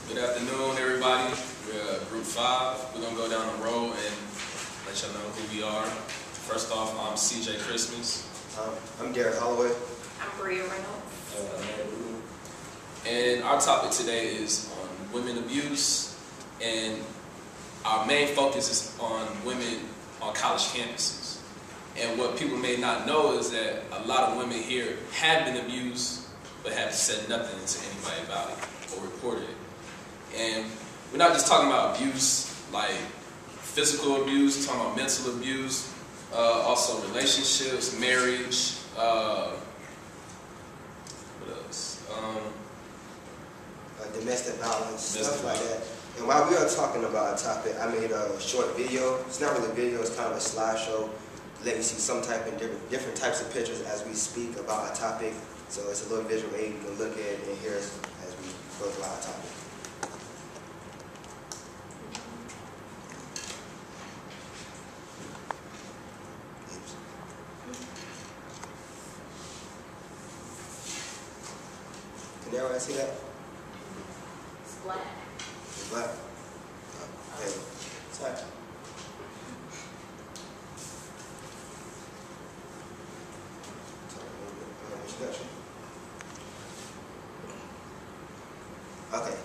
Good afternoon, everybody. We're Group 5. We're going to go down the road and let y'all know who we are. First off, I'm CJ Christmas. I'm Derrick Holloway. I'm Bria Reynolds. And our topic today is on women abuse, and our main focus is on women on college campuses. And what people may not know is that a lot of women here have been abused, but have said nothing to anybody about it or reported it. And we're not just talking about abuse, like physical abuse, we're talking about mental abuse, also relationships, marriage, what else? Domestic violence, stuff like that. And while we are talking about a topic, I made a short video. It's not really a video, it's kind of a slideshow. Let you see some type of different types of pictures as we speak about a topic. So it's a little visual aid you can look at and hear as we go through our topic. Can everyone see that? It's black. It's black? Okay. Sorry. Okay.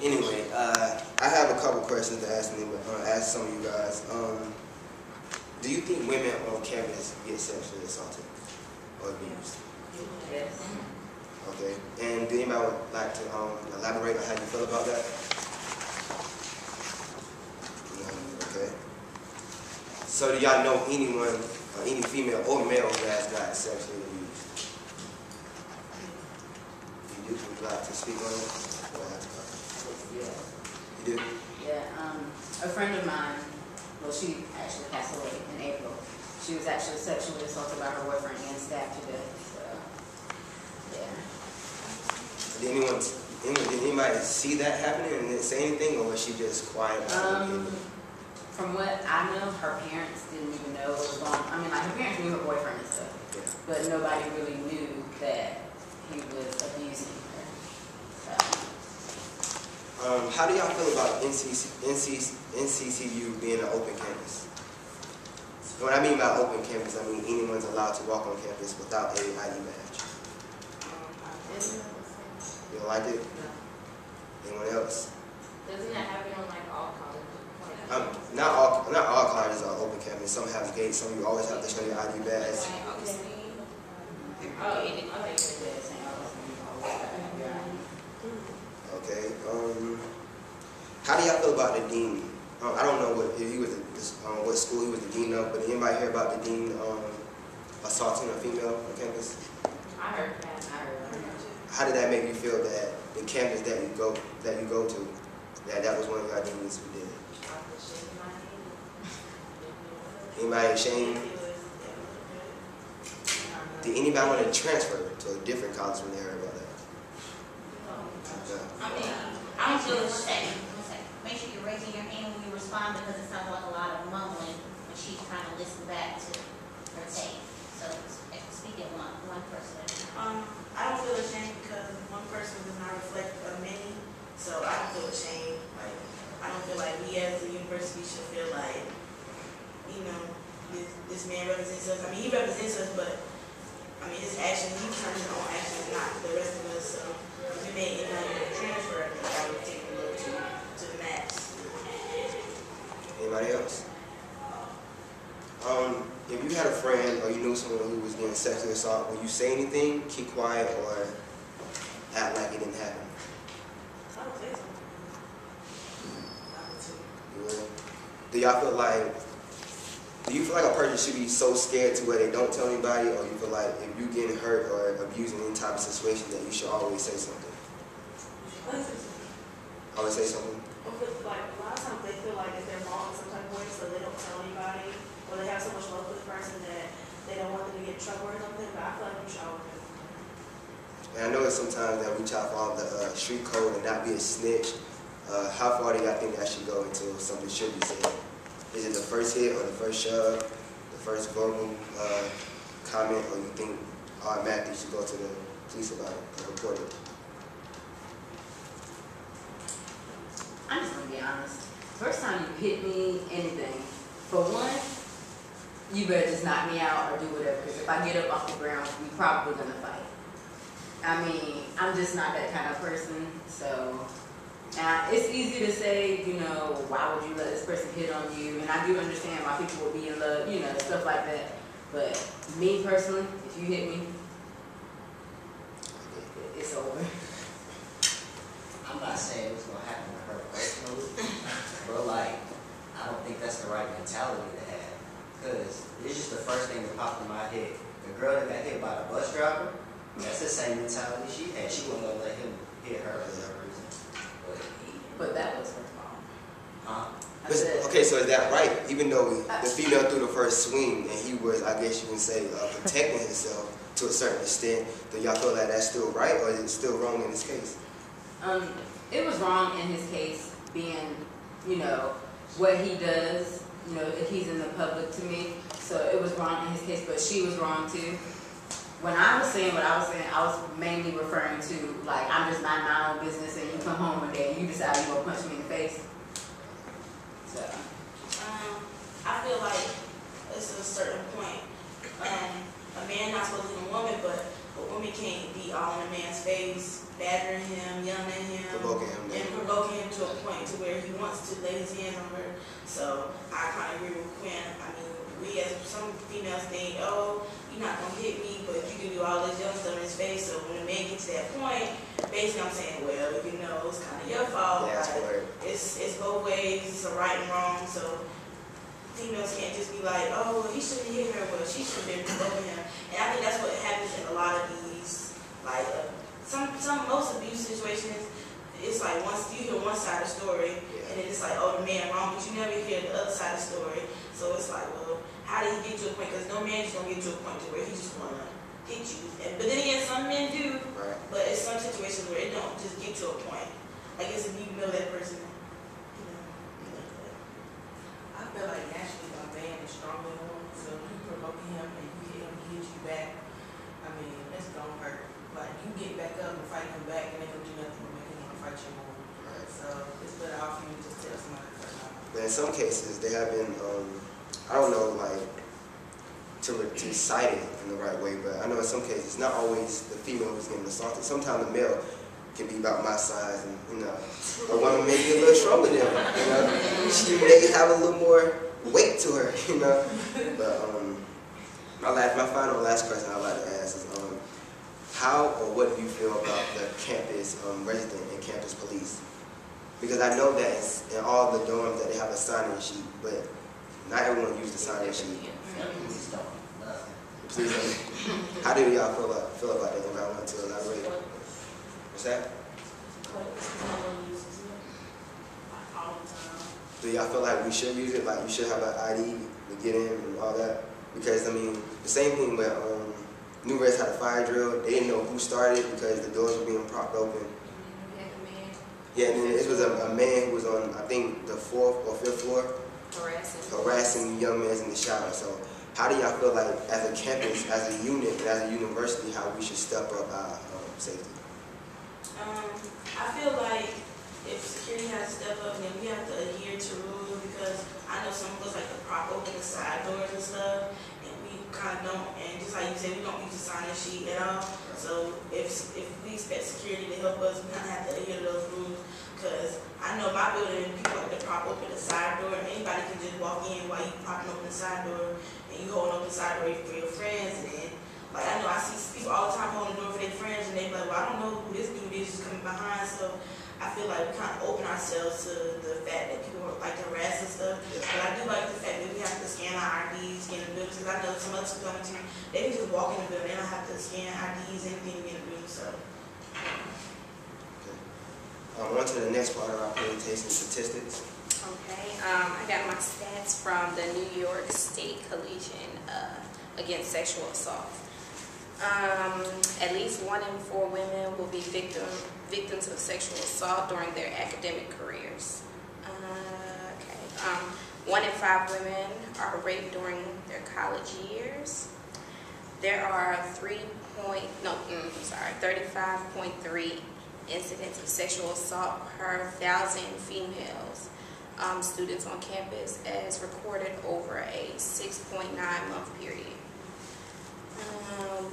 Anyway, I have a couple questions to ask some of you guys. Do you think women on campus get sexually assaulted or abused? Yes. Okay. And do anybody would like to elaborate on how you feel about that? No. Okay. So do y'all know anyone, any female or male who has got sexually abused? You do? Would you like to speak on it? Yeah. You do? Yeah. A friend of mine, well, she actually passed away in April. She was actually sexually assaulted by her boyfriend and stabbed to death. So, yeah. Did anybody see that happening and didn't say anything, or was she just quiet? From what I know, her parents didn't even know what was going on. I mean, like, her parents knew her boyfriend and stuff, Yeah. but nobody really knew that he was abusing her. So. How do y'all feel about NCCU being an open campus? When I mean by open campus, I mean anyone's allowed to walk on campus without a ID badge. You don't like it? No. Anyone else? Doesn't that happen on like all colleges? Not all colleges are open campus. Some have gates. Some you always have to show your ID badge. Okay. How do y'all feel about the dean? I don't know what if he was what school he was the dean of, but did anybody hear about the dean assaulting a female on campus? I heard that. How did that make you feel that the campus that you go to, that was one of your deans who did it? Anybody ashamed? Did anybody want to transfer to a different college when they heard about that? No. I mean, I don't feel ashamed. Make sure you're raising your hand when you respond because it sounds like a lot of mumbling when she's trying to listen back to her tape. So speak at one person. I don't feel ashamed because one person does not reflect many, so I don't feel ashamed. Like, I don't feel like we as a university should feel like, you know, this man represents us. I mean, he represents us, but I mean, his actions, he turns his own actions, not the rest of us. So if we made any transfer, I think I would take a look to the max. Anybody else? If you had a friend or you knew someone who was getting sexually assaulted, would you say anything, keep quiet, or act like it didn't happen? I would say so. You would? Do y'all feel like, do you feel like a person should be so scared to where they don't tell anybody, or you feel like if you getting hurt or abused in any type of situation that you should always say something? Always say something? Because like a lot of times they feel like it's their fault in some type of way, so they don't tell anybody, or they have so much love for the person that they don't want them to get in trouble or something. But I feel like you should always. And I know that sometimes that we try to follow the street code and not be a snitch. How far do y'all think that should go until something should be said? Is it the first hit or the first shove, the first verbal comment, or you think automatically you should go to the police about it and report it? be honest. First time you hit me, anything, for one, you better just knock me out or do whatever, because if I get up off the ground, we probably gonna fight. I mean, I'm just not that kind of person, so it's easy to say, you know, why would you let this person hit on you? And I do understand why people will be in love, you know, stuff like that. But me personally, if you hit me, it's over. I'm not saying it's gonna happen to her personally, but like, I don't think that's the right mentality to have. Cause it's just the first thing that popped in my head. The girl that got hit by the bus driver, that's the same mentality she had. She wasn't gonna let him hit her for no reason. But that was her fault. Huh? Okay, so is that right? Even though the female threw the first swing and he was, I guess you can say, protecting himself to a certain extent, do y'all feel like that's still right, or is it still wrong in this case? It was wrong in his case, being, you know, what he does, you know, if he's in the public to me. So it was wrong in his case, but she was wrong too. When I was saying what I was saying, I was mainly referring to, like, I'm just minding my own business and you come home one day and you decide you're going to punch me in the face. So. I feel like it's a certain point. A man not supposed to hit a woman, but a woman can't be all in a man's face, battering him, yelling at him, and provoking him to a point to where he wants to lay his hands on her. So I kind of agree with Quinn. I mean, we as some females think, oh, you're not gonna hit me, but you can do all this young stuff in his face. So when a man gets to that point, basically I'm saying, well, you know, it's kind of your fault. Yeah, it's both ways. It's a right and wrong. So females can't just be like, oh, well, he shouldn't hit her, but she should have been provoking him. And I think that's what happens in a lot of these, like most abuse situations. It's like once you hear one side of the story, and then it's like, oh, the man wrong, but you never hear the other side of the story. So it's like, well, how did he get to a point? Because no man is gonna get to a point to where he just wanna hit you. But then again, some men do. Right. But it's some situations where it don't just get to a point. I guess if you know that person, you know. I feel like naturally my man is stronger than him, so if you provoking him and you hit him, he hits you back. I mean, that's gonna hurt. Like you get back up and fight him back, and they gonna do nothing but make him wanna fight you more. Right. So it's better off you just tell somebody first. But in some cases, they have been, I don't know, like, to cite it in the right way, but I know in some cases, it's not always the female who's getting assaulted. Sometimes the male can be about my size, and, you know, a woman may be a little stronger than her, you know. She may have a little more weight to her, you know. But my final last question I'd like to ask is, how or what do you feel about the campus resident and campus police? Because I know that in all the dorms that they have a sign-in sheet, but not everyone uses the sign-in sheet. Please, how do y'all feel about that? If I want to elaborate. What's that? Do y'all feel like we should use it? Like you should have an ID to get in and all that? Because I mean, the same thing with New Reds had a fire drill. They didn't know who started because the doors were being propped open. Yeah, and then it was a man who was on, I think, the 4th or 5th floor, harassing young men in the shower. So how do y'all feel like, as a campus, as a unit, and as a university, how we should step up our safety? I feel like if security has to step up, then we have to adhere to rules, because I know some of us like to prop open the side doors and stuff, and we kind of don't, and just like you said, we don't use the sign-in sheet at all. So if we expect security to help us, we kind of have to adhere to those rules, because I know my building, people like to prop open the side door, and anybody can just walk in while you propping open the side door, and you holding open the side door for your friends, and then, like, I know I see people all the time holding the door for their friends, and they be like, well, I don't know who this dude is coming behind, so I feel like we kind of open ourselves to the fact that people like to harass and stuff. Yeah. But I do like the fact that we have to scan our IDs, scan the buildings, because I know some other people coming to, they can just walk in the building, they don't have to scan IDs, anything in the building, so. On to the next part of our presentation, statistics. Okay, I got my stats from the New York State Coalition against sexual assault. At least 1 in 4 women will be victims of sexual assault during their academic careers. 1 in 5 women are raped during their college years. There are 35.3 incidents of sexual assault per 1,000 females students on campus, as recorded over a 6.9-month period.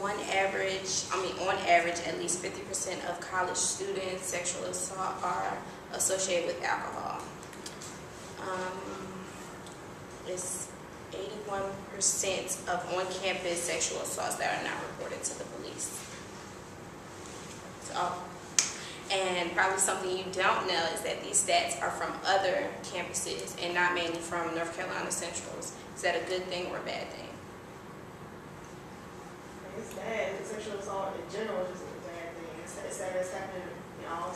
On average, at least 50% of college students' sexual assault are associated with alcohol. It's 81% of on-campus sexual assaults that are not reported to the police. So, and probably something you don't know is that these stats are from other campuses and not mainly from North Carolina Central's. Is that a good thing or a bad thing? It's bad. Sexual assault in general is just a bad thing. It's that it's happening in all